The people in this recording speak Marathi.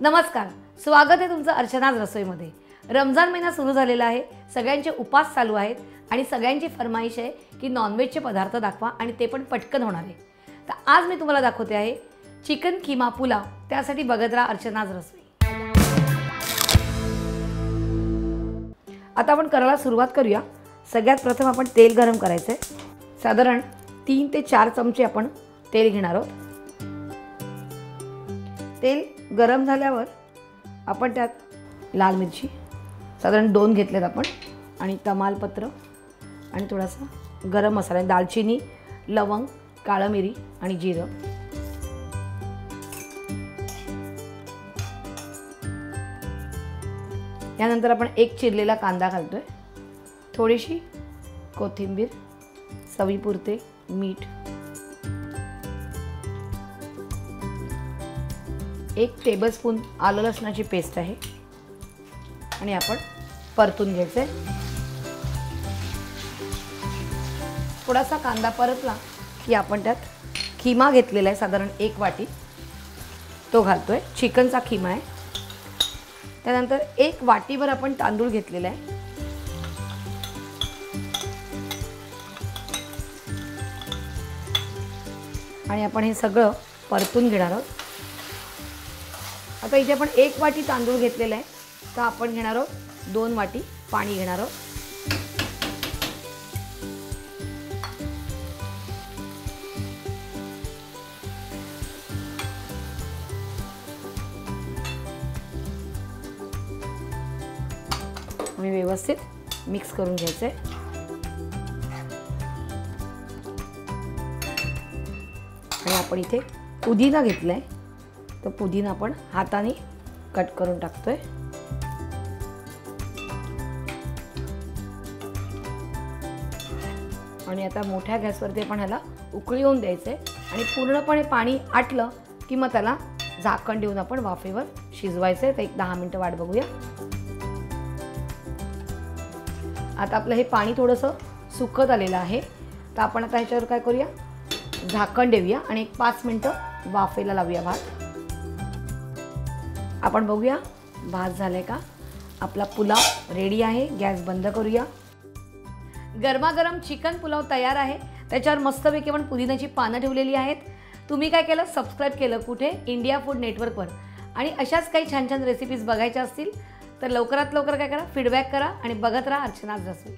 नमस्कार, स्वागत आहे तुमचं अर्चनाज रसोईमध्ये। रमजान महिना सुरू झालेला आहे, सगळ्यांचे उपास चालू आहेत आणि सगळ्यांची फरमाईश आहे की नॉनव्हेजचे पदार्थ दाखवा आणि ते पण पटकन होणार आहे। तर आज मी तुम्हाला दाखवते आहे चिकन कीमा पुलाव। त्यासाठी बघत राहा अर्चनाज रसोई। आता आपण करायला सुरुवात करूया। सगळ्यात प्रथम आपण तेल गरम करायचे। साधारण 3 ते 4 चमचे आपण तेल घेणार आहोत। तेल गरम झाल्यावर आपण त्यात लाल मिरची साधारण 2 घेतलेत आपण आणि तमालपत्र आणि थोडासा गरम मसाला, दालचिनी, लवंग, काळी मिरी आणि जिरं। यानंतर आपण एक चिरलेला कांदा घालतोय, थोडीशी कोथिंबीर, चवीपुरते मीठ, 1 टेबलस्पून आलं लसणाची पेस्ट आहे आणि आपण परतून घ्यायचे। थोडासा कांदा परतला की आपण त्यात कीमा घेतलेला आहे, साधारण 1 वाटी तो घालतोय। चिकनचा कीमा आहे। त्यानंतर 1 वाटीभर आपण तांदूळ घेतलेला आहे आणि आपण हे सगळं परतून घेणार आहोत। आता इथे आपण 1 वाटी तांदूळ घेतलेला आहे, तर आपण घेणार आहोत 2 वाटी पाणी घेणार आहोत। आणि व्यवस्थित मिक्स करून घ्यायचे। आणि आपण इथे पुदिना घेतलाय, तो पुदिना आपण हाताने कट करून टाकतोय। आणि आता मोठ्या गॅसवरती आपण ह्याला उकळी येऊन द्यायचे आणि पूर्णपणे पाणी आटलं की मग त्याला झाकण देऊन आपण वाफेवर शिजवायचे। तर 10 मिनिटं वाट बघूया। आता आपलं हे पाणी थोडंसं सुकत आलेलं आहे, तर आपण आता ह्याच्यावर काय करूया, झाकण देऊया आणि 5 मिनिटं वाफेला लावूया भात। आपण बघूया भात झालाय का। आपला पुलाव रेडी आहे। गॅस बंद करूया। गरमागरम चिकन पुलाव तयार आहे। त्याच्यावर मस्तपैकी आपण पुदिन्याची पानं ठेवलेली आहेत। तुम्ही काय केलं, सबस्क्राइब केलं कुठे, इंडिया फूड नेटवर्कवर। आणि अशाच काही छान छान रेसिपीज बघायच्या असतील तर लवकरात लवकर काय करा, फीडबॅक करा आणि बघत राहा अर्चनाज रसोई।